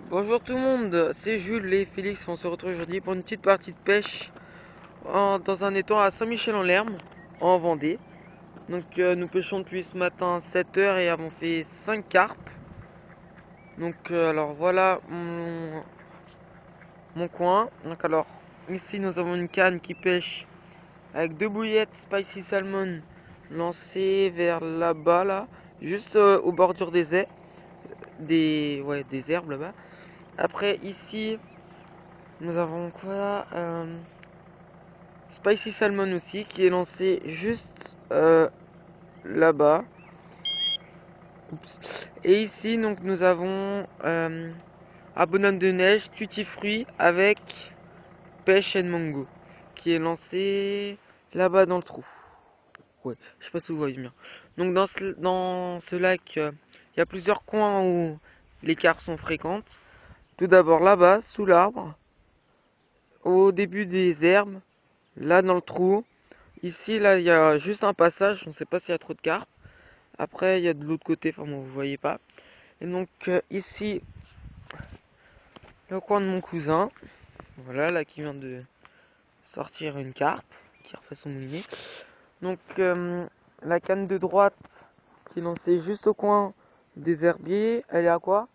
Bonjour tout le monde, c'est Jules et Félix, on se retrouve aujourd'hui pour une petite partie de pêche dans un étang à Saint-Michel-en-Lerme, en Vendée. Donc nous pêchons depuis ce matin 7 heures et avons fait 5 carpes. Donc alors voilà mon coin. Donc alors ici nous avons une canne qui pêche avec 2 bouillettes Spicy Salmon lancées vers là-bas là, juste au bordure des herbes là-bas. Après ici nous avons quoi Spicy Salmon aussi qui est lancé juste là-bas. Et ici donc nous avons un bonhomme de neige tutti fruit avec pêche and mango qui est lancé là-bas dans le trou. Ouais, je sais pas si vous voyez bien. Donc dans ce lac, il y a plusieurs coins où les carpes sont fréquentes. Tout d'abord là-bas, sous l'arbre, au début des herbes, là dans le trou. Ici, là, il y a juste un passage, on ne sait pas s'il y a trop de carpes. Après, il y a de l'autre côté, enfin bon, vous voyez pas. Et donc, ici, le coin de mon cousin. Voilà, là, qui vient de sortir une carpe, qui refait son moulinet. Donc, la canne de droite, qui est lancée juste au coin des herbiers, elle est à quoi?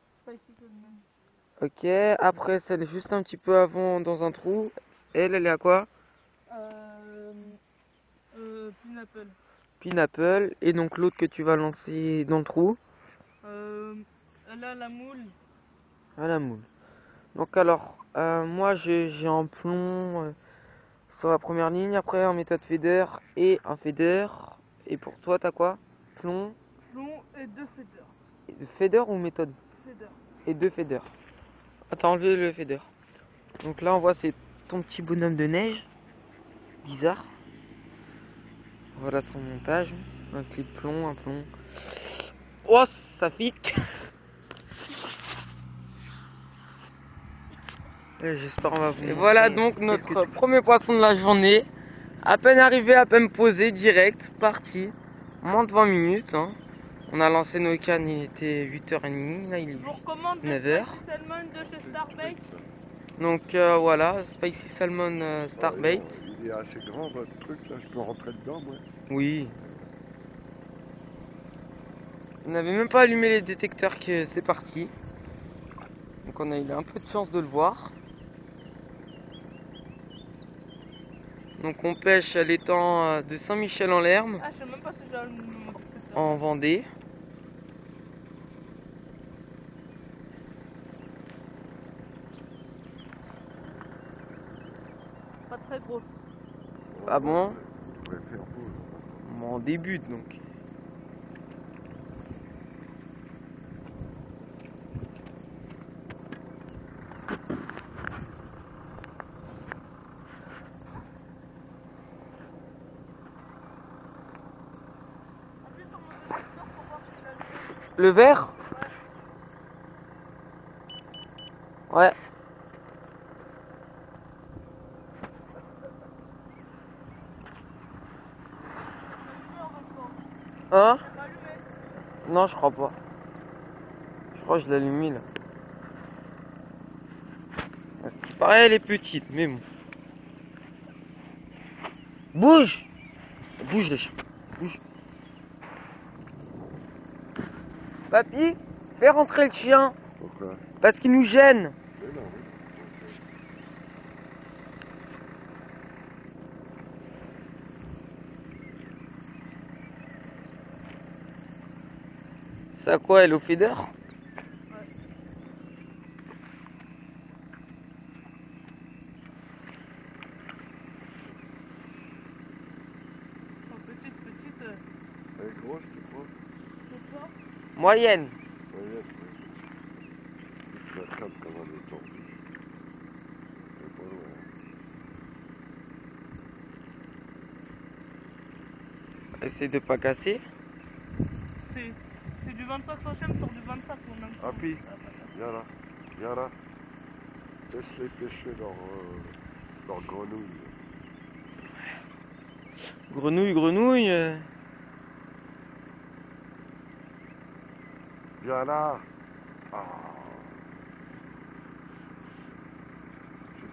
Ok, après, celle juste un petit peu avant, dans un trou. Elle est à quoi? Pineapple. Pineapple. Et donc, l'autre que tu vas lancer dans le trou? Là, la moule. À la moule. Donc alors, moi j'ai un plomb sur la première ligne, après un méthode feeder et un feeder. Et pour toi, t'as quoi? Plomb, Plomb et 2 fédères. feeder ou méthode? Fédères. Et deux feeder. Attends, enlever le feeder. Donc là, on voit c'est ton petit bonhomme de neige, bizarre. Voilà son montage, un clip plomb, un plomb. Oh, ça pique. J'espère on va vous. Et voilà donc notre premier poisson de la journée. À peine arrivé, à peine posé, direct, parti. Moins de 20 minutes. Hein. On a lancé nos cannes, il était 8h30. Là, il Je vous est recommande le 9h. Spicy Salmon de chez Starbait. Donc voilà, Spicy Salmon Starbait. Il est assez grand votre truc là, je peux rentrer dedans moi. Oui. On n'avait même pas allumé les détecteurs que c'est parti. Donc on a eu un peu de chance de le voir. Donc on pêche à l'étang de Saint-Michel-en-Lerme, Ah, je sais même pas si j'ai allumé mon détecteur. en Vendée. Pas très gros. Ah bon? On pourrait faire beau. On débute donc. Appuie sur mon détecteur pour voir s'il a allumé. Le vert? Ouais. Allumé en même temps. Hein? Il a pas allumé. Non, je crois pas. Je crois que je l'ai allumé là. C'est pareil, elle est petite, mais bon. Bouge! Bouge les chiens. Bouge. Papy, fais rentrer le chien. Pourquoi? Parce qu'il nous gêne. Mais non. C'est à quoi, elle au feeder? Ouais. Oh, petite. Elle est grosse, tu crois? C'est pas. Moyenne. Ouais, tu l'attrapes quand même le temps. C'est pas loin. Essaye de pas casser. C'est du 25 centièmes sur du 25 pour même. Happy, viens là. Viens là. Laisse-les pêcher leur grenouille. Grenouille. Viens là. Ah.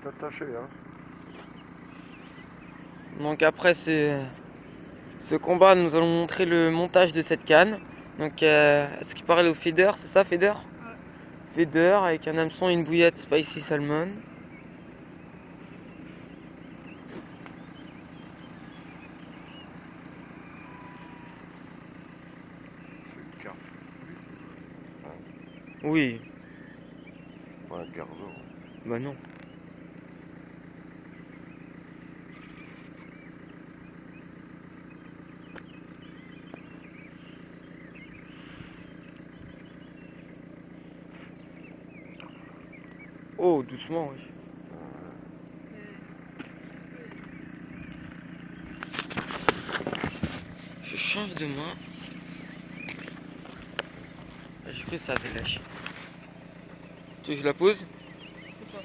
attaché, hein. Donc après ce combat, nous allons montrer le montage de cette canne. Donc est-ce qu'il parle au feeder, c'est ça, feeder? Ouais. Feeder avec un hameçon et une bouillette spicy salmon. C'est une carte. Oui, Pas un gardon. bah non. Oh, doucement, oui. Je change de main. J'ai cru que ça avait lâché. Tu veux que je la pose? C'est pas.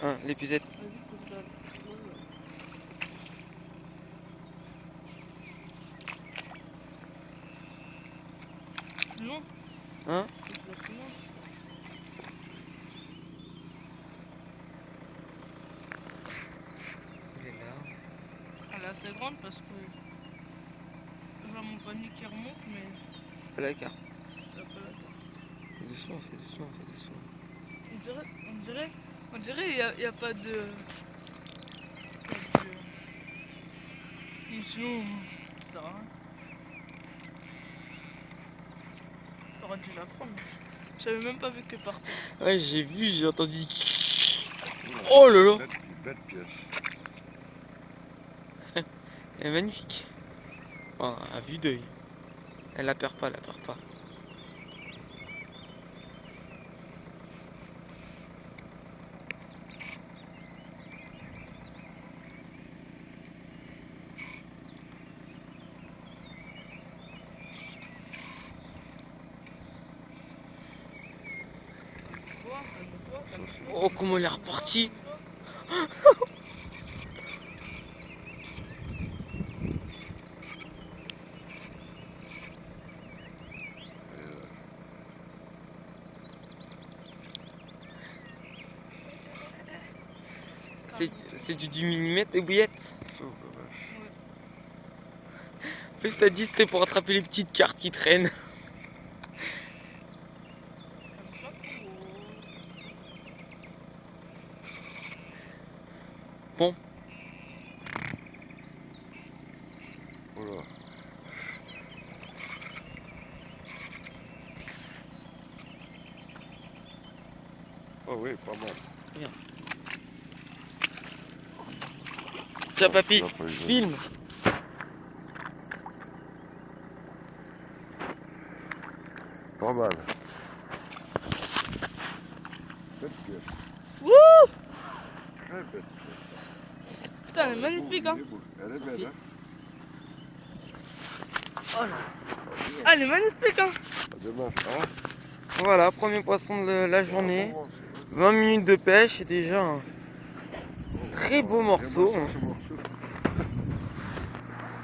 Hein, l'épuisette. Vas-y, pose-la. Plus long. Hein? Pose-la plus long. Elle est là. Elle est assez grande parce que je vois mon panier qui remonte, mais Fais la carte. ça peut la faire. Fais doucement, fais doucement, fais doucement. On dirait, y a pas de. Mais sinon, ça sert à rien. T'aurais dû la prendre. J'avais même pas vu que partait. Ouais, j'ai vu, j'ai entendu. Oh là là! Belle pièce. Elle est magnifique. Enfin, à vue d'œil. Elle la perd pas, elle la perd pas. Oh, comment elle est repartie! C'est du 10 mm de bouillette. Sauf la vache. En plus, t'as dit c'était pour attraper les petites cartes qui traînent. Comme ça, Bon, Voilà. Oh oui, pas mal. bien. Tiens, papy, Ça va pas être filme. Pas mal. Belle pièce. Wouh! Très belle pièce. Putain, elle est magnifique, hein. Elle est belle, hein. Oh là. Ah, elle est magnifique, hein. À demain, hein. Voilà, premier poisson de la journée. Bon, 20 minutes de pêche et déjà un très beau morceau. J'aimerais ça, ce morceau.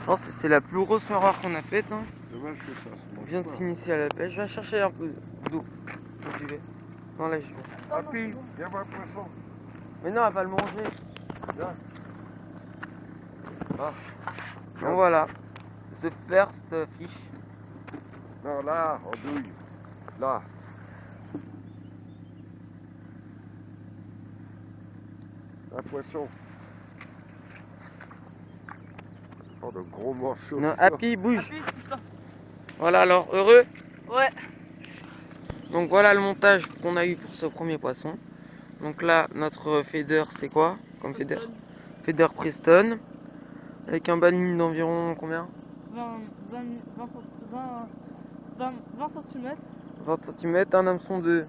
Je pense que c'est la plus grosse mereur qu'on a faite. Hein. Dommage que ça se On mange vient de pas. s'initier à la pêche. Je vais chercher un peu d'eau. Où tu vais? Non, là, je vais. Papy, viens voir le poisson. Mais non, elle va le manger. Viens. Ah. Donc voilà. The first fish. Non, là, en douille. Là. Un poisson. Oh, de gros morceaux. Non, Happy, bouge. Appuie, putain. Voilà, alors, heureux. Ouais. Donc voilà le montage qu'on a eu pour ce premier poisson. Donc là, notre feeder, c'est quoi comme feeder? Feeder Preston. Avec un banning d'environ combien? 20 cm. 20 cm, un hameçon de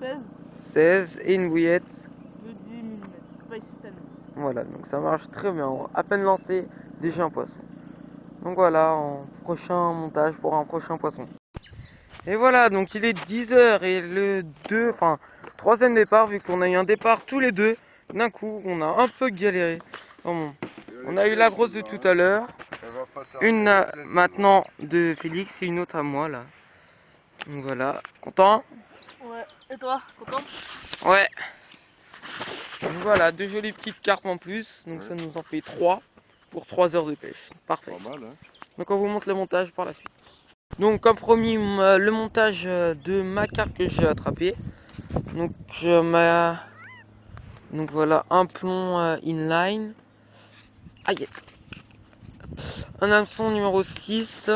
16 16 et une bouillette. de 10 mm. Pas ici, ça Voilà, donc ça marche très bien. À peine lancé, déjà un poisson. Donc voilà, en prochain montage pour un prochain poisson. Et voilà, donc il est 10 h et le troisième départ, vu qu'on a eu un départ tous les deux. D'un coup, on a un peu galéré. Bon, on a eu la grosse de tout à l'heure. Une maintenant de Félix et une autre à moi là. Donc voilà, content? Ouais. Et toi, content? Ouais. Donc voilà, deux jolies petites carpes en plus, donc Ouais. ça nous en fait 3 pour 3 heures de pêche. Parfait. Pas mal, hein. Donc on vous montre le montage par la suite. Donc comme promis, le montage de ma carpe que j'ai attrapée. Donc donc voilà, un plomb inline. Aïe. Un hameçon numéro 6,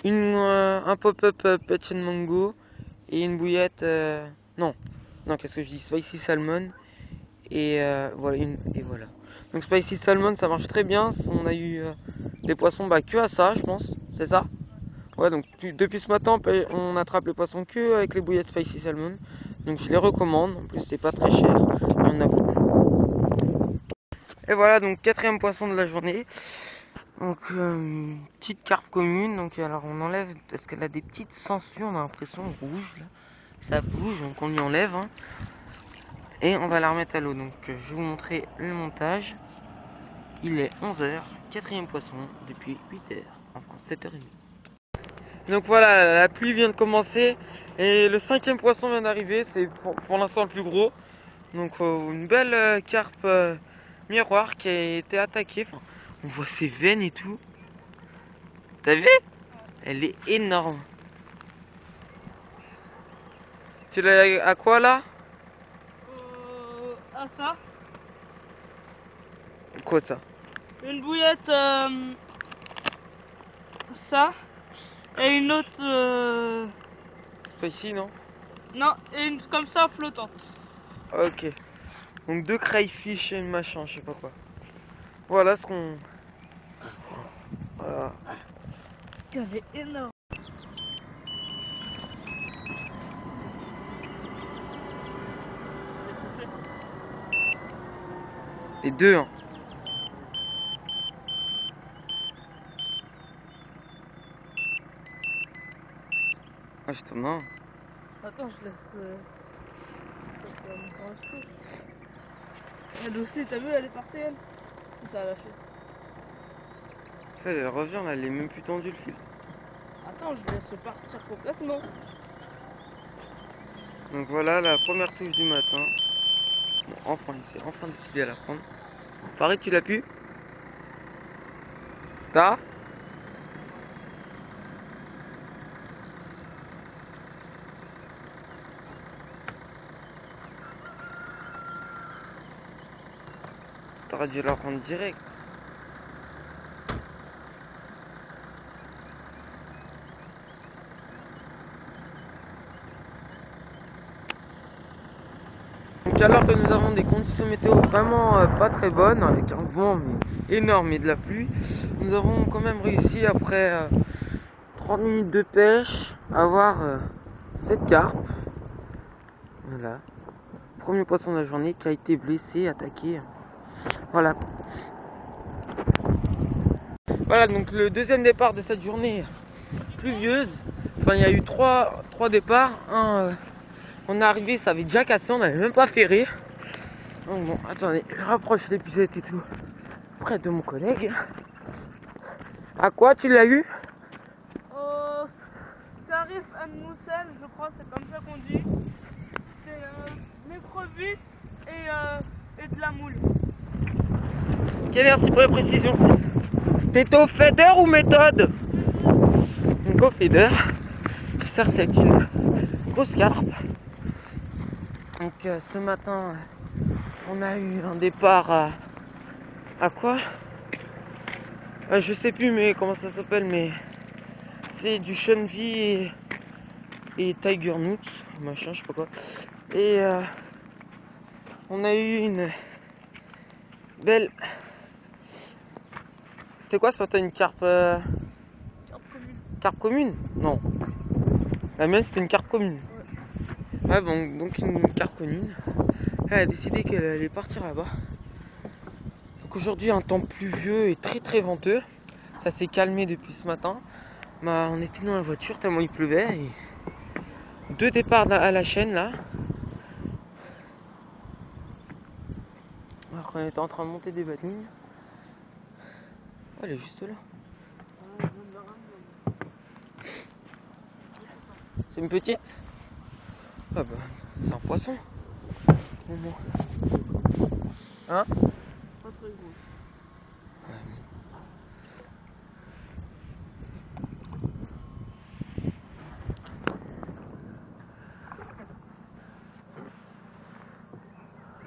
un pop-up Pêche and Mango et une bouillette. Non, qu'est-ce que je dis? Spicy Salmon. Et voilà. Donc Spicy Salmon, ça marche très bien. On a eu les poissons que à ça, je pense. C'est ça? Ouais, donc depuis ce matin, on attrape les poissons que avec les bouillettes Spicy Salmon. Donc je les recommande. En plus, c'est pas très cher. Il y en a beaucoup. Et voilà, donc quatrième poisson de la journée. Donc petite carpe commune. Donc alors on enlève parce qu'elle a des petites sangsues. On a l'impression rouge là. Ça bouge, donc on lui enlève. Hein. Et on va la remettre à l'eau. Donc je vais vous montrer le montage. Il est 11h, quatrième poisson depuis 8h, enfin 7h30. Donc voilà, la pluie vient de commencer et le cinquième poisson vient d'arriver, c'est pour l'instant le plus gros. Donc une belle carpe miroir qui a été attaquée, enfin, on voit ses veines et tout. T'as vu? Elle est énorme. Tu l'as à quoi là? À ça. Quoi ça? Une bouillette, ça. Et une autre, C'est pas ici non? non, et une comme ça flottante. Ok. Donc deux crayfish et une machin, je sais pas quoi. Voilà ce qu'on... Voilà. Elle est énorme. Les deux hein. Ah je t'en ai un. Attends, je laisse. Elle aussi, t'as vu, elle est partie elle. Ça a lâché. Elle revient là, elle est même plus tendue le fil. Attends, je laisse partir complètement. Donc voilà la première touche du matin. Bon, enfin, il s'est enfin décidé à la prendre. Pareil, tu l'as pu? T'as? T'aurais dû la prendre direct. Donc alors que nous avons des conditions météo vraiment pas très bonnes, avec un vent mais énorme et de la pluie, nous avons quand même réussi après 30 minutes de pêche à avoir cette carpe. Voilà. Premier poisson de la journée qui a été blessé, attaqué. Voilà. Voilà donc le deuxième départ de cette journée pluvieuse. Enfin il y a eu trois départs. On est arrivé, ça avait déjà cassé, on n'avait même pas ferré. Donc bon, attendez, je rapproche l'épuisette et tout près de mon collègue. À quoi tu l'as eu? Tarif Moussel, je crois, c'est comme ça qu'on dit. C'est l'écrevisse et de la moule. Ok, merci pour les précisions. T'es au feeder ou méthode? Donc au feeder. Ça c'est une grosse carpe. Donc ce matin, on a eu un départ à quoi? Je sais plus mais comment ça s'appelle, mais c'est du Chunvi et Tiger Nut, machin, je sais pas quoi. Et on a eu une belle... C'était quoi ce matin, une carpe carpe commune? Non. La mienne c'était une carpe commune. Ouais, bon, donc une carpe commune. Elle a décidé qu'elle allait partir là-bas. Donc aujourd'hui un temps pluvieux et très très venteux. Ça s'est calmé depuis ce matin. On était dans la voiture tellement il pleuvait. Et deux départs à la chaîne là. Alors qu'on était en train de monter des batines. Oh, elle est juste là. C'est une petite? Ah bah, c'est un poisson. moment. Hein? Pas très gros.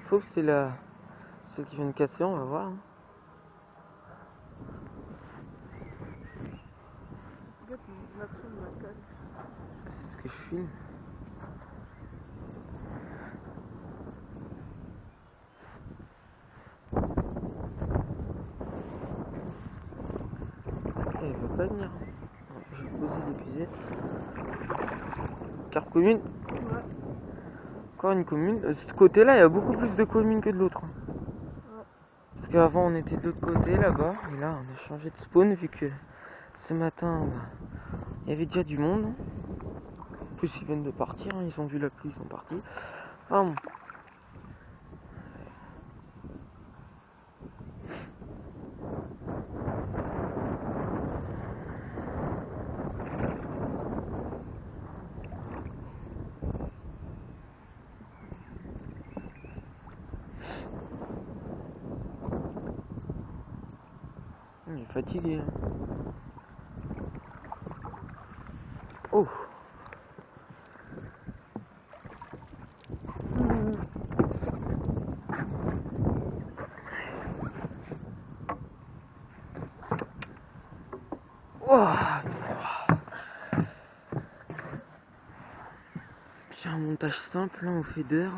Sauf c'est celle qui vient de casser, on va voir. Hein. Regarde, l'action de la casse. C'est ce que je filme. Elle veut pas venir. Bon, je vais poser l'épuisette. Carte commune. Ouais. Encore une commune. De ce côté-là, il y a beaucoup plus de communes que de l'autre. Ouais. Parce qu'avant, on était de l'autre côté, là-bas. Et là, on a changé de spawn vu que ce matin, il y avait déjà du monde. En plus, ils viennent de partir. Hein. Ils ont vu la pluie, ils sont partis. Ah bon. Il est fatigué. Oh. Oh. J'ai un montage simple là, au fader.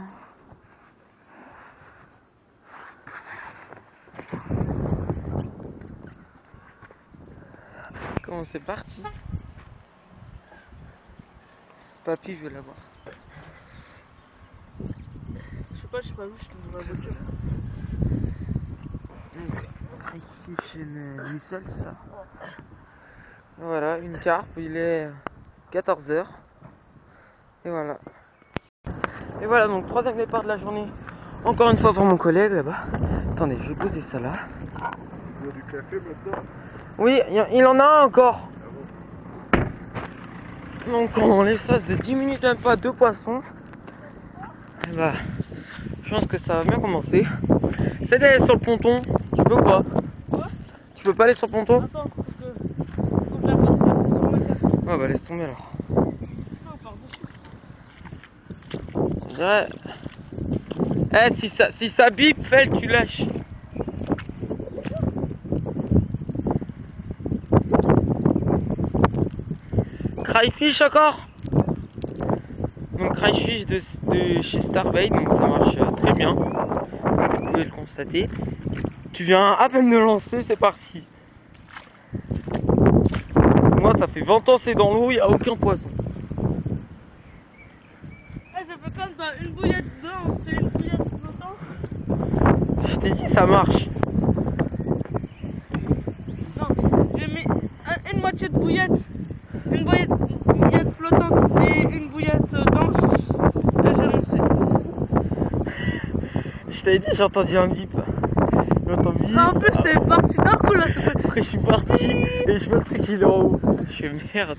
Comment c'est parti? Papy veut la voir. Je sais pas où je suis dans la voiture. Donc, ici chez Mussel, c'est ça. Voilà, une carpe, il est 14h. Et voilà. Et voilà, donc troisième départ de la journée. Encore une fois pour mon collègue là-bas. Attendez, je vais poser ça là. Il y a du café maintenant? Oui, il en a un encore. Ah bon? Donc en l'espace de 10 minutes, même pas, 2 poissons. Et bah, je pense que ça va bien commencer. C'est d'aller sur le ponton. Tu peux ou pas? Quoi? Tu peux pas aller sur le ponton? Attends, faut que je la fasse passer sur ma carte. Ouais bah laisse tomber alors. Non, par-dessus. On dirait... Eh, si ça bip, fais tu lâches. Cryfish encore? Donc Cryfish de chez Starbait, donc ça marche très bien. Vous pouvez le constater. Tu viens à peine de lancer, c'est parti. Moi ça fait 20 ans c'est dans l'eau, il n'y a aucun poisson. Eh, ça fait comme dans une bouillette dedans, c'est une bouillette flottante. Je t'ai dit ça marche. Non, j'ai mis une moitié de bouillette, une bouillette flottante et une bouillette dense. Et j'ai lancé. Je t'avais dit j'ai entendu un bip. J'entends bip. En plus, c'est parti d'un coup là. Ça fait... Après je suis parti et je vois le truc il est en haut. Je fais merde.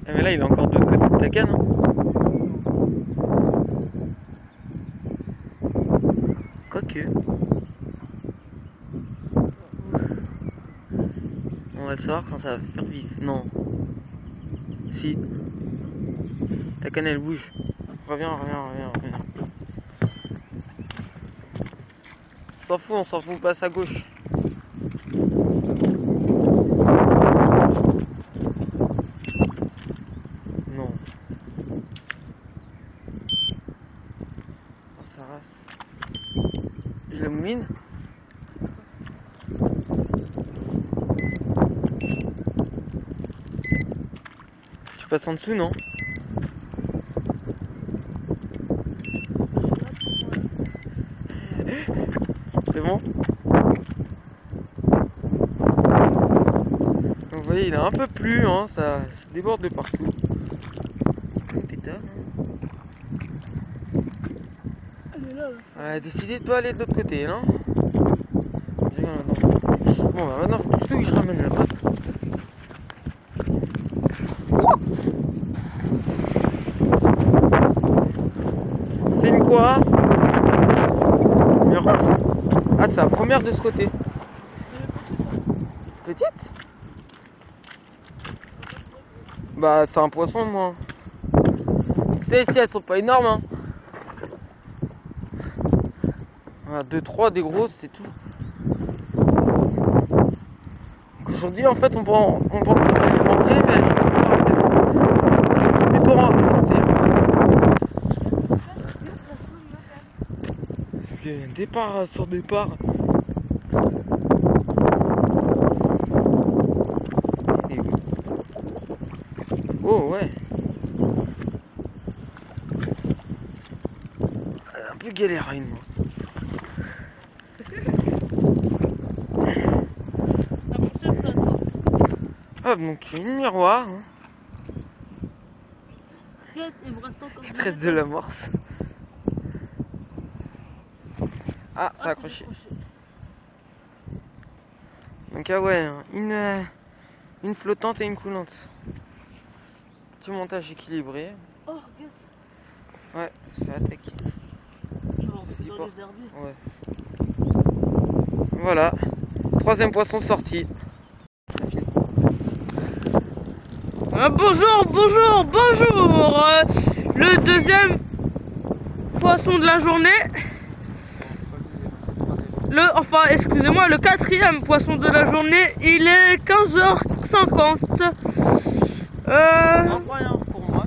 Ah mais là il est encore de l'autre côté de ta canne. Hein. Quoique. On va le savoir quand ça va faire vif. Non. Si. Ta canne elle bouge. Reviens. On s'en fout, passe à gauche. Non. Oh, ça race. Je la mouline. Tu passes en dessous, non? C'est bon? Vous voyez, il est un peu plus, hein, ça déborde de partout. Pétard, hein. Elle est là, là. Décidez de pas aller de l'autre côté, non? Bon, bah maintenant, faut tout que je ramène là-bas. C'est une quoi? Miroir. Ah, c'est la première de ce côté. Petite? Bah, c'est un poisson, moi. Celles-ci, elles sont pas énormes, hein. Voilà, 2-3 des grosses, c'est tout. Donc aujourd'hui, en fait, on peut en vrai, mais c'est plutôt parce qu'il y a un départ sur départ. Et oui. Oh ouais. Un peu galère, une moi. Ah, donc une miroir. Hein. Il me reste encore Stress de l'amorce. Ah, ça a accroché. Donc ah ouais, hein, une flottante et une coulante. Petit montage équilibré. Oh, regarde. Ouais, ça fait attaquer. Genre, Vas-y, dans porte. les herbiers. Ouais. Voilà. Troisième poisson sorti. Bonjour, bonjour, bonjour. Le deuxième poisson de la journée. Excusez-moi, le quatrième poisson de la journée. Il est 15h50. Incroyable pour moi,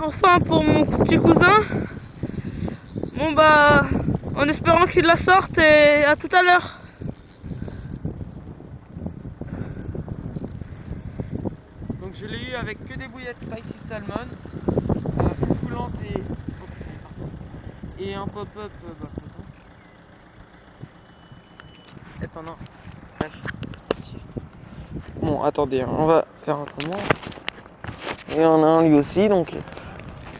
Enfin pour mon petit cousin. Bon bah, en espérant qu'il la sorte et à tout à l'heure. Donc je l'ai eu avec que des bouillettes spicy salmon, une coulante et un pop-up flottant. Attends, non. Bref, c'est parti. Bon, attendez, hein, on va faire autrement. Et on a un lui aussi, donc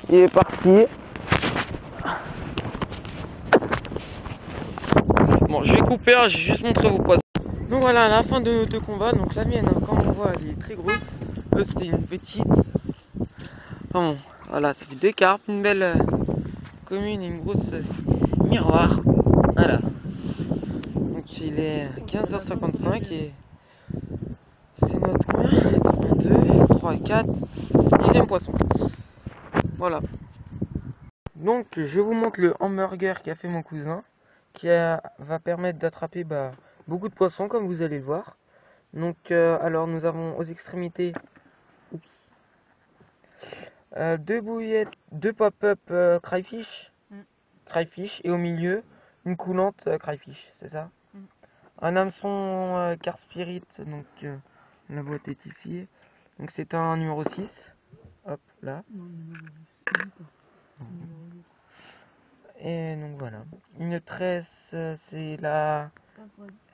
il est parti. Bon, je vais couper, hein, j'ai juste montré vos poissons. Donc voilà, à la fin de combat, donc la mienne, hein, quand on voit, elle est très grosse. Eux, c'était une petite. Enfin bon, voilà, ça fait deux carpes, une belle commune et une grosse miroir. Voilà. Donc il est 15h55 et c'est notre combien? 1, 2, 3, 4, 10e poisson. Voilà. Donc je vous montre le hamburger qu'a fait mon cousin, qui va permettre d'attraper beaucoup de poissons comme vous allez le voir. Donc alors nous avons aux extrémités deux bouillettes, deux pop-up crayfish, crayfish, et au milieu une coulante crayfish, c'est ça? Un hameçon car spirit, donc la boîte est ici. Donc c'est un numéro 6. Hop là. Et donc voilà. Une tresse, c'est la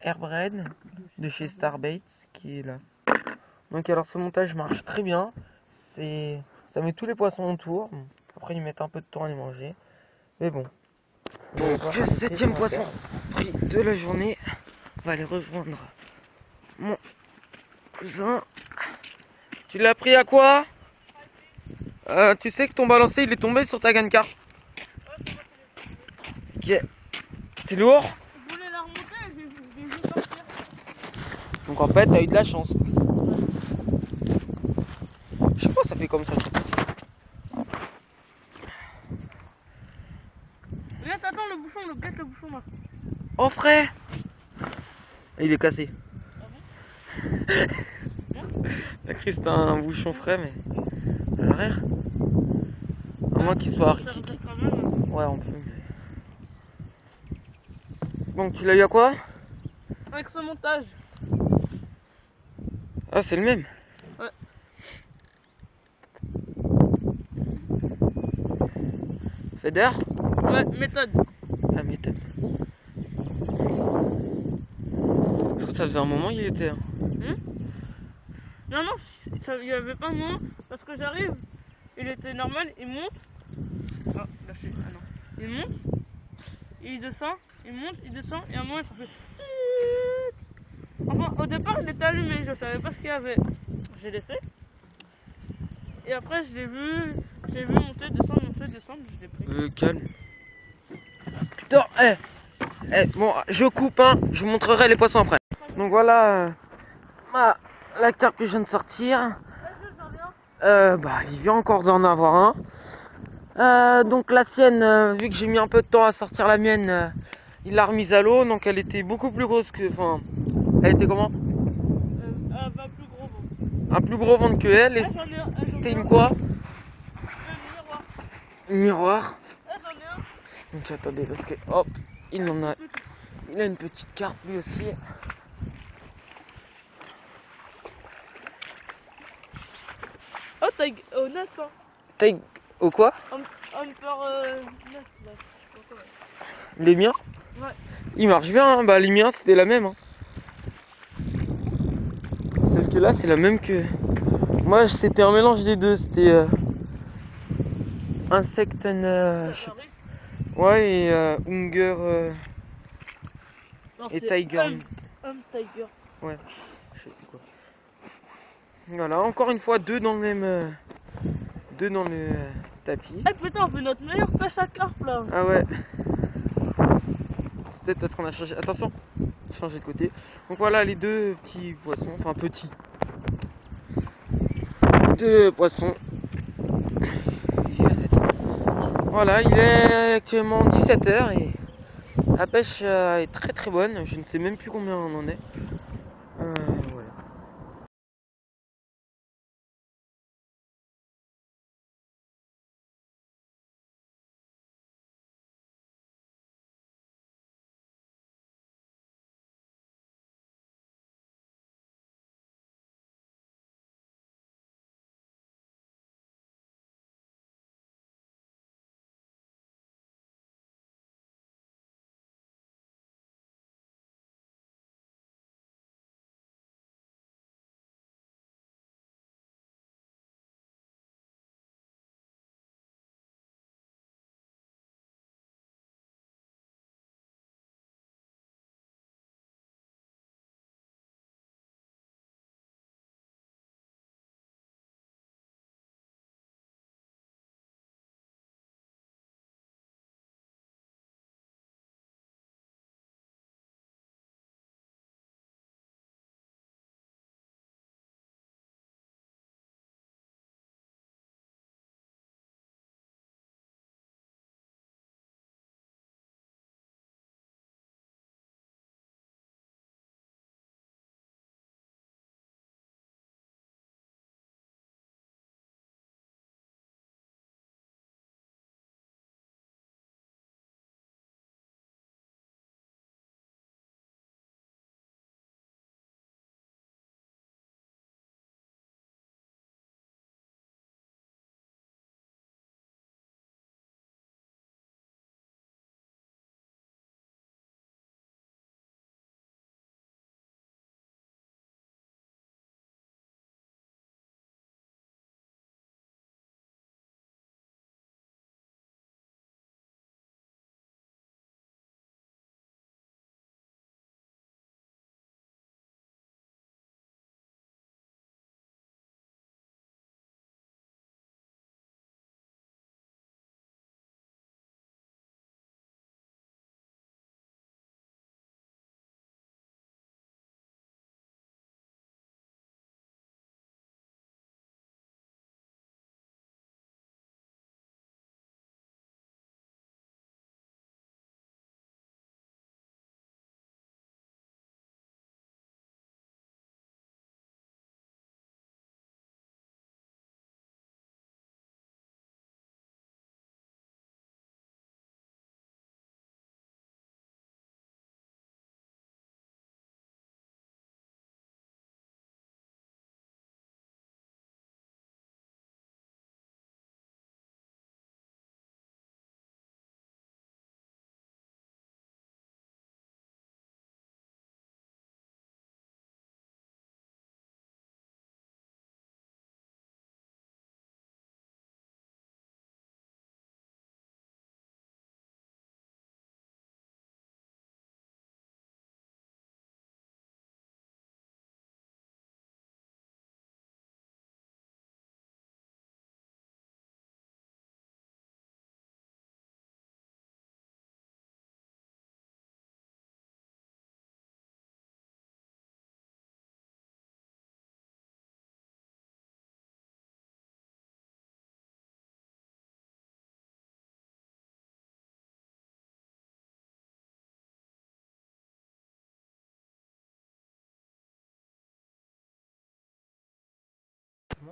Airbred de chez Starbaits qui est là. Donc alors ce montage marche très bien. Ça met tous les poissons autour. Après ils mettent un peu de temps à les manger. Mais bon. Donc 7e poisson pris de la journée. On va aller rejoindre mon cousin. Tu l'as pris à quoi? Tu sais que ton balancier il est tombé sur ta gancar. Ok. C'est lourd. Je voulais la remonter, j'ai vu sortir. Donc en fait t'as eu de la chance. Je sais pas, ça fait comme ça. Regarde, attends le bouchon, regarde le bouchon là. Oh frais. Il est cassé. La crise c'est un bouchon frais mais à l'arrière. À moins qu'il soit rikiki. Ouais on peut. Donc tu l'as eu à quoi? Avec ce montage. Ah c'est le même. Ouais. Feder? Ouais, méthode. Ah méthode. Je crois que ça faisait un moment il était. Non, non, il n'y avait pas moins. Parce que j'arrive, il était normal, il monte. Ah, lâché, ah non. Il monte, il descend, il monte, il descend, et à un moment ça fait. Enfin, au départ il était allumé, je savais pas ce qu'il y avait. J'ai laissé. Et après je l'ai vu monter, descendre, je l'ai pris. Calme. Putain, bon, je coupe, hein, je vous montrerai les poissons après. Donc voilà, la carpe que je viens de sortir. Bah, il vient encore d'en avoir un. Donc la sienne, vu que j'ai mis un peu de temps à sortir la mienne, il l'a remise à l'eau, donc elle était beaucoup plus grosse que... Enfin, elle était comment? Un plus gros vent. Un plus gros ventre que elle, et J'en ai un. c'était une quoi? Miroir. Une miroir. J'en ai un. Donc attendez, parce que hop, il en a... Il a une petite carpe lui aussi. Oh, taille honnête, hein. Taille au quoi? On part net, là. Je sais pas quoi. Les miens? Ouais. Il marche bien, hein. Bah les miens c'était la même. Hein. Celle que là c'est la même que... Moi c'était un mélange des deux, c'était Insecten... Ouais, et Unger Non, et c'est Tiger. Tiger. Ouais, je sais plus quoi. Voilà, encore une fois, deux dans le même... deux dans le tapis. Eh putain, on fait notre meilleure pêche à carpe là. Ah ouais. C'est peut-être parce qu'on a changé... Attention, changé de côté. Donc voilà les deux petits poissons, enfin petits. Deux poissons. Voilà, il est actuellement 17h et la pêche est très très bonne. Je ne sais même plus combien on en est.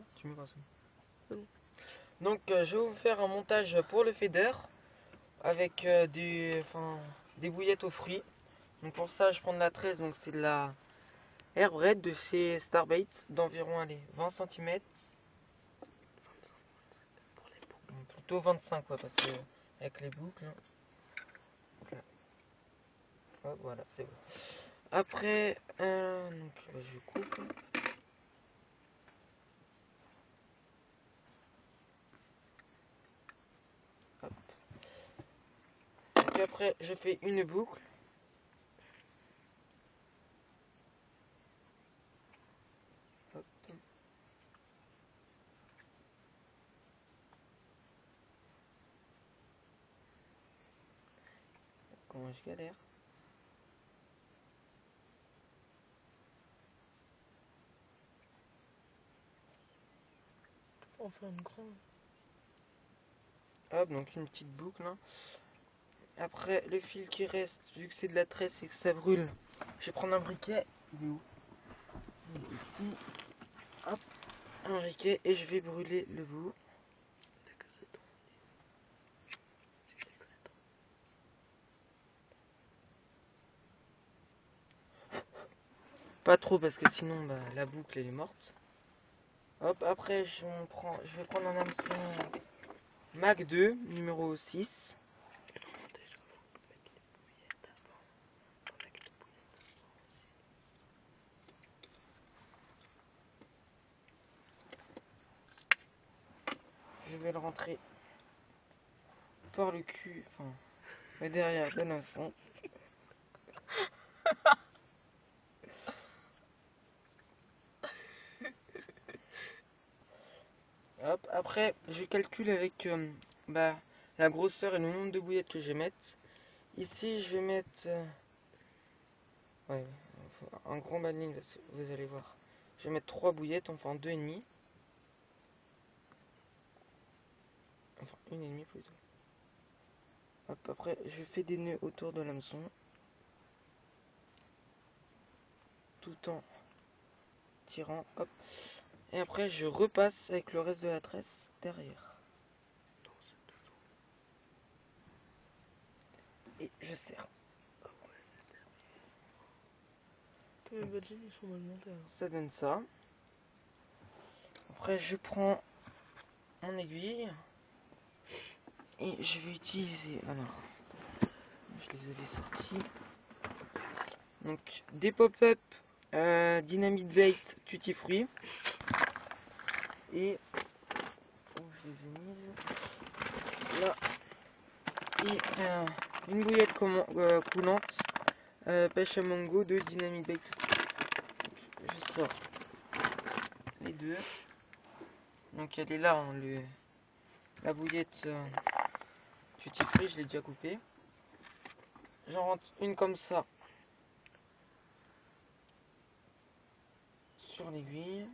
non, tu me rassures. C'est bon. Donc je vais vous faire un montage pour le feeder avec des bouillettes aux fruits. Donc pour ça je prends de la tresse, donc c'est de la Airbred de chez Starbait d'environ allez 20 cm. Plutôt 25 quoi, parce que avec les boucles. Hein. Hop, voilà, c'est bon. Après, donc je coupe. Hop. Et après, je fais une boucle. Hop. Comment je galère. On fait une grande. Hop, donc une petite boucle. Hein. Après, le fil qui reste, vu que c'est de la tresse et que ça brûle, je vais prendre un briquet. Il est où? Il est ici. Hop, un briquet et je vais brûler le bout. Pas trop parce que sinon bah, la boucle elle est morte. Hop, après je vais prendre un hameçon Mac 2 numéro 6. Je vais le rentrer par le cul, enfin derrière de l'hameçon. Hop, après je calcule avec bah, la grosseur et le nombre de bouillettes que je vais mettre. Ici je vais mettre ouais, un grand banning, vous allez voir. Je vais mettre 3 bouillettes, enfin 2,5. Enfin 1,5 plutôt. Hop, après je fais des nœuds autour de l'hameçon. Tout en tirant, hop. Et après je repasse avec le reste de la tresse derrière. Et je serre. Les badges ils sont mal montés. Hein. Ça donne ça. Après je prends mon aiguille. Et je vais utiliser, alors, je les avais sortis. Donc des pop-up Dynamite Bait Tutti Fruit. Et où je les ai mises là. Et une bouillette coulante pêche à mango de Dynamite Bait. Je sors les deux. Donc elle est là, hein, la bouillette Tutti Fruit, je l'ai déjà coupée. J'en rentre une comme ça sur l'aiguille.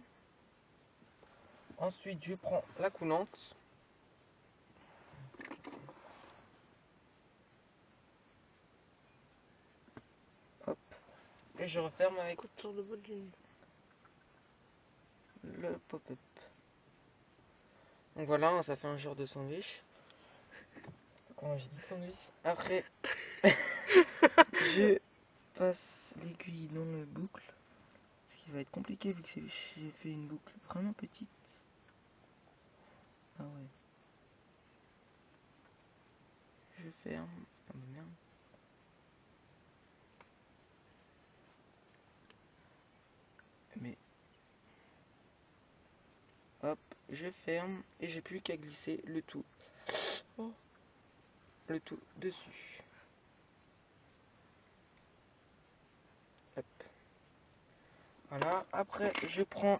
Ensuite je prends la coulante. Hop. Et je referme avec Sur le badge. le pop-up. Donc voilà, ça fait un genre de sandwich. Comment j'ai dit sandwich? Après, je passe l'aiguille dans la boucle. Ce qui va être compliqué vu que j'ai fait une boucle vraiment petite. Ah ouais. Je ferme. Ah bah merde. Mais hop, je ferme et j'ai plus qu'à glisser le tout. Oh. Le tout dessus. Hop. Voilà. Après, je prends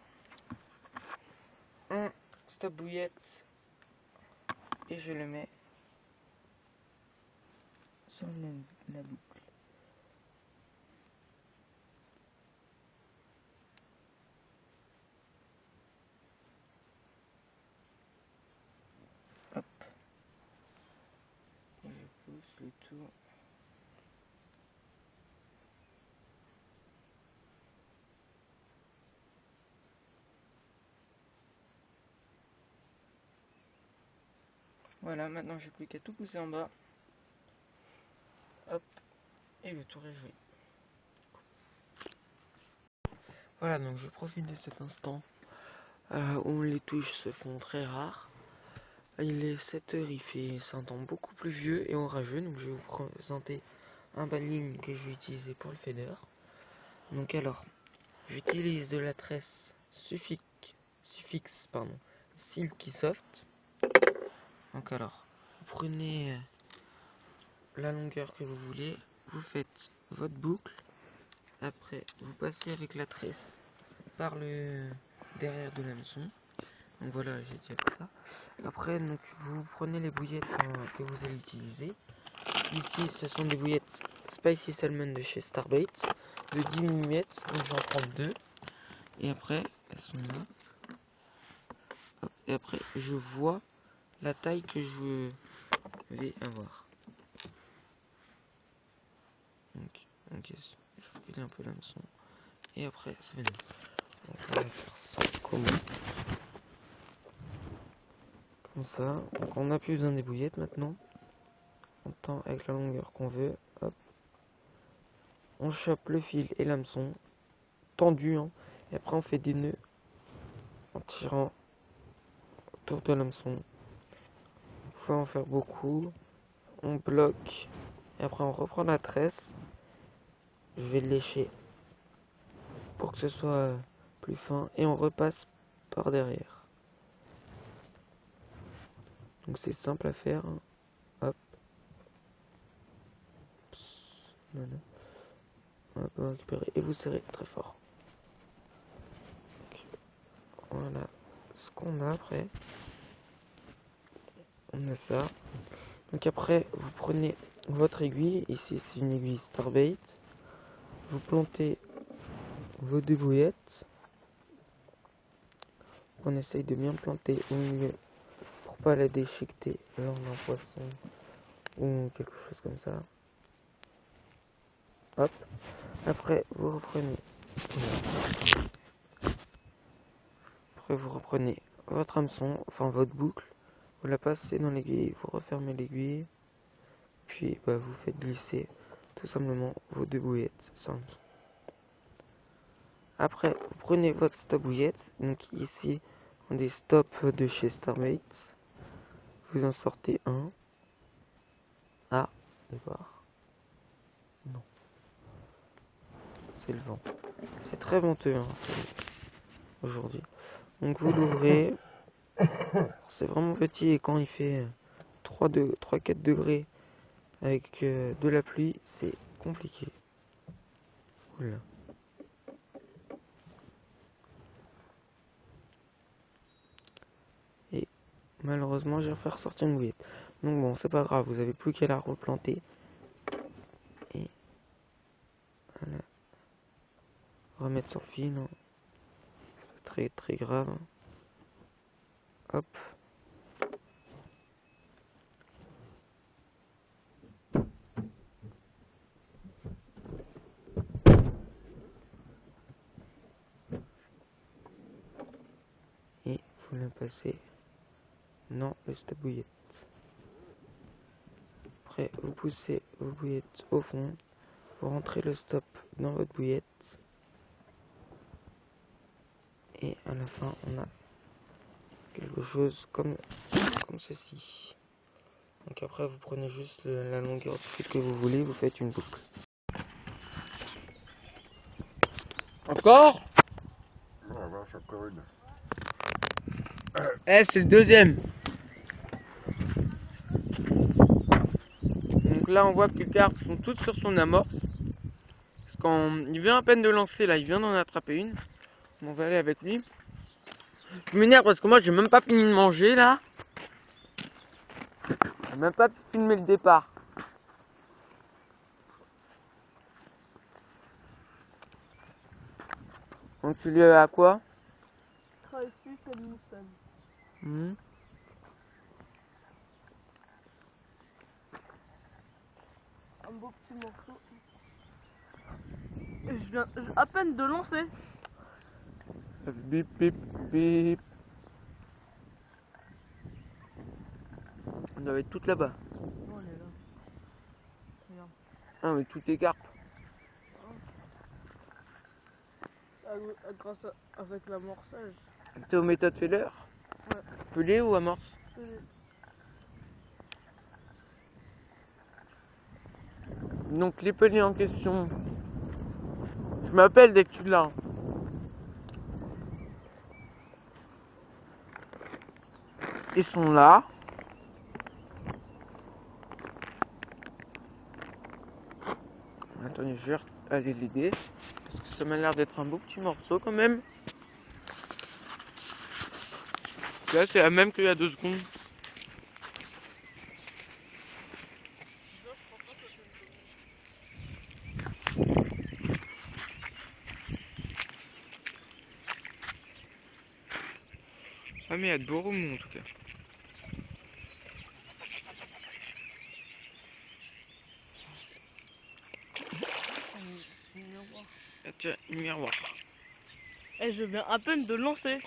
un stop bouillette et je le mets sur la boucle. Hop. Et je pousse le tout. Voilà, maintenant j'ai plus qu'à tout pousser en bas. Hop, et le tour est joué. Voilà, donc je profite de cet instant où les touches se font très rares. Il est 7h, il fait un temps beaucoup plus vieux et orageux, donc je vais vous présenter un baling que je vais utiliser pour le fader. Donc alors, j'utilise de la tresse Suffix Silky Soft. Donc alors, vous prenez la longueur que vous voulez, vous faites votre boucle, après vous passez avec la tresse par le derrière de l'hameçon. Donc voilà, j'ai déjà fait ça. Après, donc, vous prenez les bouillettes que vous allez utiliser. Ici, ce sont des bouillettes Spicy Salmon de chez Starbait de 10 mm, donc j'en prends 2. Et après, elles sont là. Hop, et après, je vois la taille que je vais avoir. Donc je recule un peu l'hameçon. Et après, c'est venu. Donc on va faire ça comme ça. Donc on n'a plus besoin des bouillettes maintenant. On tend avec la longueur qu'on veut. Hop. On chope le fil et l'hameçon. Tendu, hein. Et après on fait des nœuds en tirant autour de l'hameçon. Il faut en faire beaucoup. On bloque. Et après on reprend la tresse. Je vais le lécher pour que ce soit plus fin. Et on repasse par derrière. Donc c'est simple à faire. Hein. Hop. Voilà. Hop, on va récupérer et vous serrez très fort. Donc, voilà ce qu'on a après. On a ça. Donc après, vous prenez votre aiguille. Ici, c'est une aiguille Starbait. Vous plantez vos deux bouillettes. On essaye de bien planter au milieu pour pas la déchiqueter lors d'un poisson ou quelque chose comme ça. Hop. Après, vous reprenez. Après, vous reprenez votre hameçon, enfin votre boucle. Vous la passez dans l'aiguille, vous refermez l'aiguille. Puis, vous faites glisser tout simplement vos deux bouillettes sans hameçon. Après, vous prenez votre stop bouillette. Donc ici, on a des stops de chez Starbait. Vous en sortez un. Ah, d'accord. Non. C'est le vent. C'est très venteux hein, aujourd'hui. Donc vous l'ouvrez. C'est vraiment petit et quand il fait 3-4 degrés avec de la pluie, c'est compliqué. Voilà. Et malheureusement, j'ai refait ressortir une bouillette. Donc bon, c'est pas grave, vous avez plus qu'à la replanter. Et voilà. Remettre sur le fil. Hein. C'est très grave. Hop. Et vous la passez dans le stop bouillette. Après, vous poussez vos bouillettes au fond. Vous rentrez le stop dans votre bouillette. Et à la fin, on a quelque chose comme ceci. Donc après, vous prenez juste la longueur de fil que vous voulez, vous faites une boucle. Encore? Non, la vache, encore une. Eh, c'est le deuxième. Donc là, on voit que les carpes sont toutes sur son amorce. Parce quand il vient à peine de lancer, là, il vient d'en attraper une. On va aller avec lui. Je m'énerve parce que moi, j'ai même pas fini de manger, là. J'ai même pas filmé le départ. Donc tu lui as quoi? Tracy Edmondson. Un beau petit morceau. Et je viens à peine de lancer. Bip bip bip. doit être toute là-bas. Non, elle est là. Regarde. Ah, mais toutes les carpes. Grâce avec l'amorçage. T'es aux méthodes Feller? Ouais. Pelé ou amorce? Donc les pelés en question, je m'appelle dès que tu l'as. Ils sont là. Attendez, je vais aller l'aider. Parce que ça m'a l'air d'être un beau petit morceau quand même. Là c'est la même qu'il y a 2 secondes. Ah mais il y a de beaux remous en tout cas. Ah, tiens, une miroir. Et je viens à peine de lancer.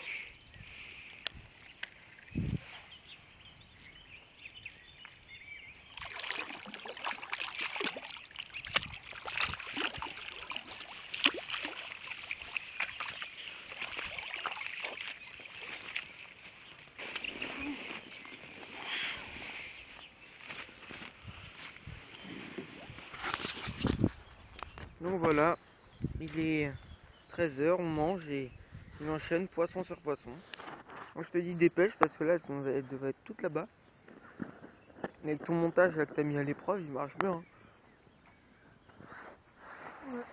Donc voilà, il est 13 h, on mange et il enchaîne poisson sur poisson. Moi je te dis dépêche parce que là elles devraient être toutes là-bas. Avec ton montage là que t'as mis à l'épreuve, il marche bien. Hein. Ouais.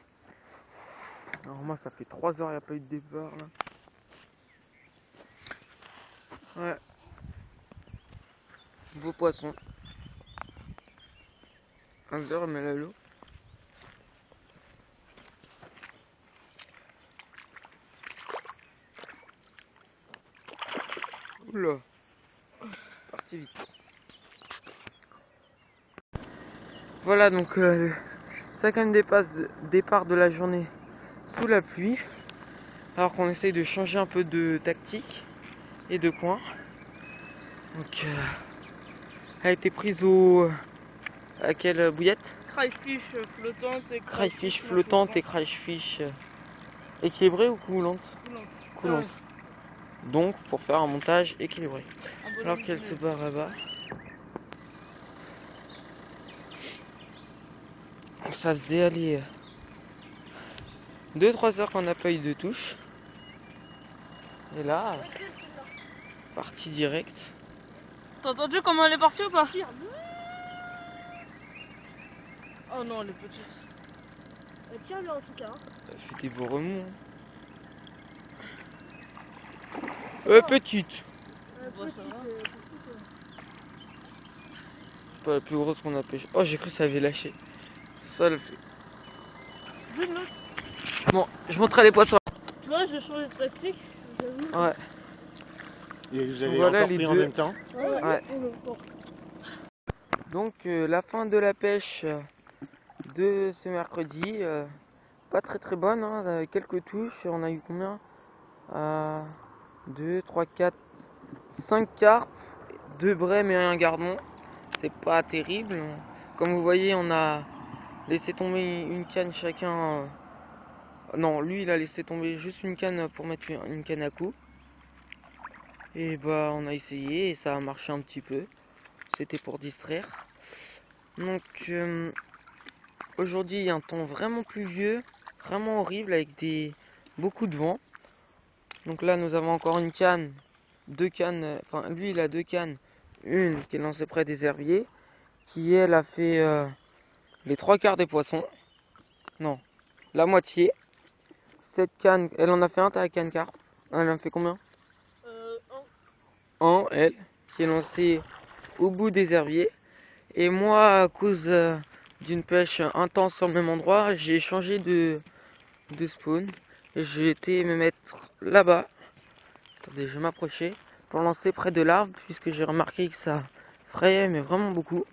Alors moi ça fait 3 h, il n'y a pas eu de départ là. Ouais. Beau poisson. 15 h, mais là l'eau. Oula. Parti vite. Voilà donc le 5e départ de la journée sous la pluie. Alors qu'on essaye de changer un peu de tactique et de coin. Donc elle a été prise à quelle bouillette? Crayfish flottante et Crayfish flottante et crayfish équilibrée ou coulante? coulante. Coulante. Donc pour faire un montage équilibré. Alors qu'elle se barre là-bas. Ça faisait aller 2-3 heures qu'on n'a pas eu de touche. Et là, partie directe. T'as entendu comment elle est partie ou pas? Oh non, elle est petite. Tiens-le en tout cas. Elle fait des beaux remous. Petite. C'est pas la plus grosse qu'on a pêché. Oh, j'ai cru que ça avait lâché. Ça, le... Bon, je montrerai les poissons. Tu vois, j'ai changé de tactique. Ouais. Et vous avez Voilà encore les pris en deux. même temps? Ouais. Donc la fin de la pêche de ce mercredi, pas très bonne, hein, avec quelques touches. On a eu combien? 2, 3, 4, 5 carpes, 2 brèmes et un gardon. C'est pas terrible. Comme vous voyez, on a laissé tomber une canne chacun. Non, lui il a laissé tomber juste une canne pour mettre une canne à coup. Et bah on a essayé et ça a marché un petit peu. C'était pour distraire. Donc aujourd'hui il y a un temps vraiment pluvieux, vraiment horrible avec beaucoup de vent. Donc là nous avons encore une canne, 2 cannes, enfin lui il a 2 cannes, une qui est lancée près des herbiers, qui elle a fait les 3/4 des poissons. Non, la moitié. Cette canne, elle en a fait un, t'as la canne carpe. Elle en a fait combien? Un, elle, qui est lancée au bout des herbiers. Et moi, à cause d'une pêche intense sur le même endroit, j'ai changé de spawn. Et j'ai été me mettre là-bas. Attendez, je vais m'approcher pour lancer près de l'arbre, puisque j'ai remarqué que ça frayait, mais vraiment beaucoup.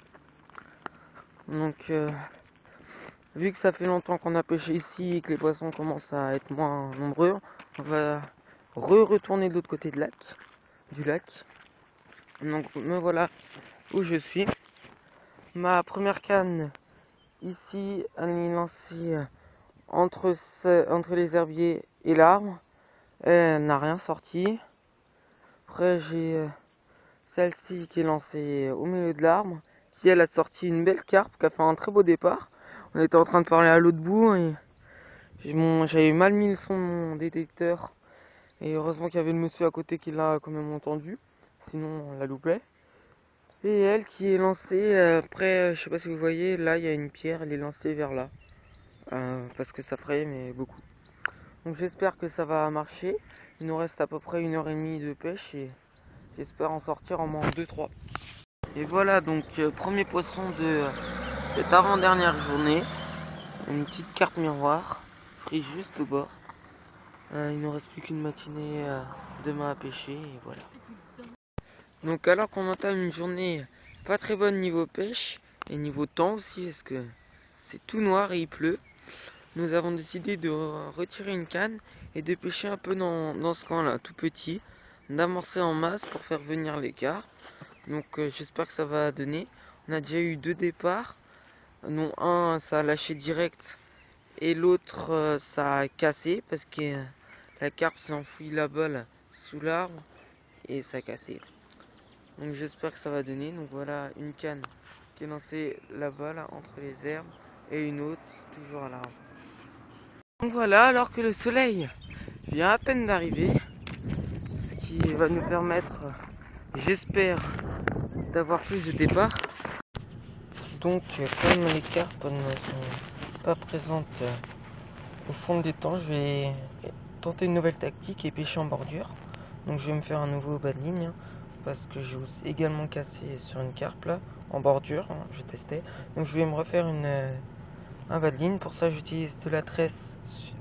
Donc, vu que ça fait longtemps qu'on a pêché ici et que les poissons commencent à être moins nombreux, on va retourner de l'autre côté du lac. Donc me voilà où je suis. Ma première canne, ici, elle est lancée entre les herbiers et l'arbre. Elle n'a rien sorti. Après, j'ai celle-ci qui est lancée au milieu de l'arbre, qui elle a sorti une belle carpe qui a fait un très beau départ. On était en train de parler à l'autre bout et j'avais mal mis le son de mon détecteur. Et heureusement qu'il y avait le monsieur à côté qui l'a quand même entendu. Sinon, on la loupait. Et elle qui est lancée, après, je sais pas si vous voyez, là il y a une pierre, elle est lancée vers là. Parce que ça ferait, mais beaucoup. Donc j'espère que ça va marcher. Il nous reste à peu près 1h30 de pêche et j'espère en sortir en moins 2-3. Et voilà donc premier poisson de cette avant-dernière journée. Une petite carte miroir, prise juste au bord. Il ne reste plus qu'une matinée demain à pêcher et voilà. Donc alors qu'on entame une journée pas très bonne niveau pêche et niveau temps aussi parce que c'est tout noir et il pleut, nous avons décidé de retirer une canne et de pêcher un peu dans ce coin là tout petit, d'amorcer en masse pour faire venir les carpes. Donc j'espère que ça va donner. On a déjà eu 2 départs, non un ça a lâché direct et l'autre ça a cassé parce que la carpe s'est enfouie là-bas là, sous l'arbre et ça a cassé. Donc j'espère que ça va donner. Donc voilà une canne qui est lancée là-bas là, entre les herbes et une autre toujours à l'arbre. Donc voilà, alors que le soleil vient à peine d'arriver, ce qui va nous permettre, j'espère, d'avoir plus de départs. Donc comme les carpes ne sont pas présentes au fond des temps, je vais tenter une nouvelle tactique et pêcher en bordure. Donc je vais me faire un nouveau bas de ligne parce que j'ai également cassé sur une carpe là en bordure, je testais. Donc je vais me refaire un bas de ligne. Pour ça j'utilise de la tresse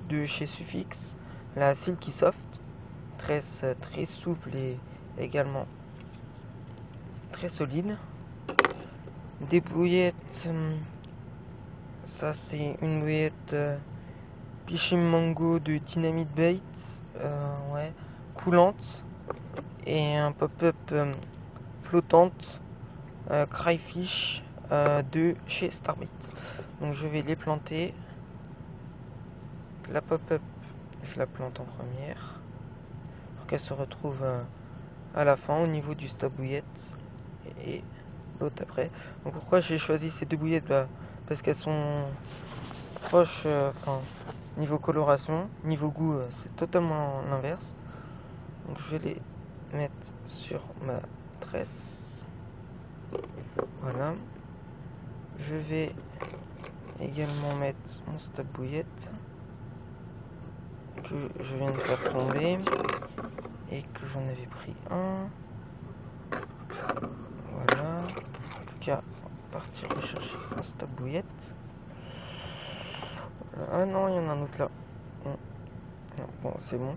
de chez Suffix, la Silky Soft, tresse très souple et également très solide. Des bouillettes, ça c'est une bouillette Fishing Mango de Dynamite Bait, ouais, coulante, et un pop-up flottante Cryfish de chez Starbait. Donc je vais les planter. La pop-up, je la plante en première pour qu'elle se retrouve à la fin au niveau du stabouillette et l'autre après. Donc pourquoi j'ai choisi ces 2 bouillettes? Parce qu'elles sont proches, enfin niveau coloration, niveau goût c'est totalement l'inverse. Donc je vais les mettre sur ma tresse. Voilà. Je vais également mettre mon stop bouillette que je viens de faire tomber et que j'en avais pris un. Voilà. En tout cas, partir rechercher un stop bouillette. Ah non, il y en a un autre là. Bon, c'est bon.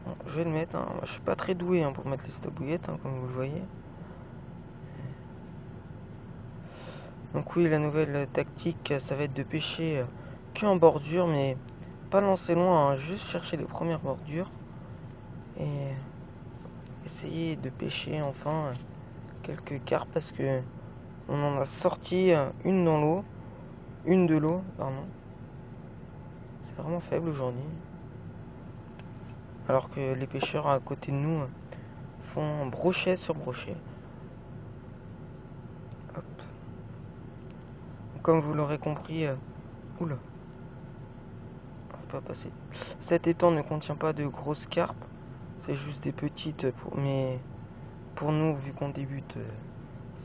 Bon, je vais le mettre. Hein. Je suis pas très doué pour mettre les stop bouillettes, comme vous le voyez. Donc oui, la nouvelle tactique, ça va être de pêcher que en bordure, mais pas lancer loin, juste chercher les premières bordures et essayer de pêcher enfin quelques carpes parce que on en a sorti une dans l'eau, une de l'eau, pardon. C'est vraiment faible aujourd'hui. Alors que les pêcheurs à côté de nous font brochet sur brochet. Hop. Comme vous l'aurez compris, oula, pas passer. Cet étang ne contient pas de grosses carpes, c'est juste des petites, mais pour nous, vu qu'on débute,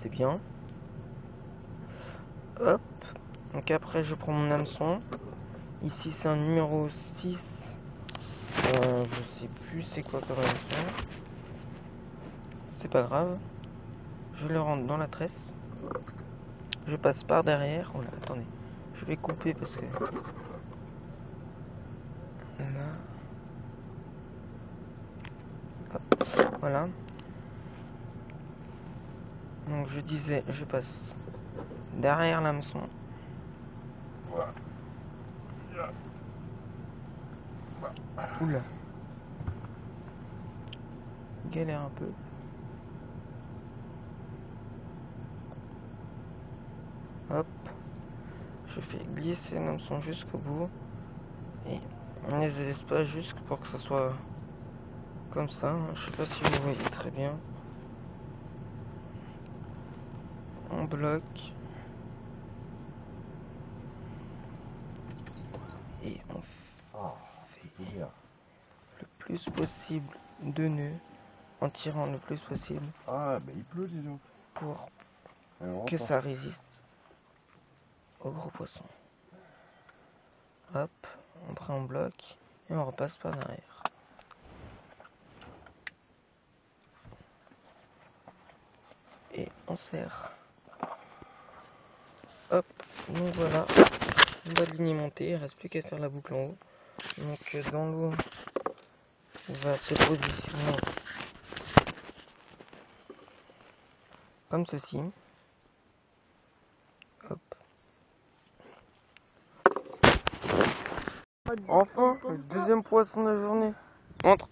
c'est bien. Hop. Donc après, je prends mon hameçon. Ici, c'est un numéro 6. Je sais plus c'est quoi comme hameçon. C'est pas grave. Je le rentre dans la tresse. Je passe par derrière. Oh là, attendez. Je vais couper parce que... Là. Hop. Voilà. Donc je disais, je passe derrière l'hameçon. Oula. Galère un peu. Hop, je fais glisser l'hameçon jusqu'au bout et on les laisse pas juste pour que ça soit comme ça. Je sais pas si vous voyez très bien. On bloque et on Ah, c'est bien. le plus possible de nœuds en tirant le plus possible Ah, ben il pleut, dis donc. pour Alors, que ça résiste au gros poisson. Hop, après on bloque et on repasse par derrière. Et on serre. Hop, donc voilà, la ligne est montée, il ne reste plus qu'à faire la boucle en haut. Donc dans l'eau, il va se positionner comme ceci. Hop. Enfin, le deuxième poisson de la journée. Entre.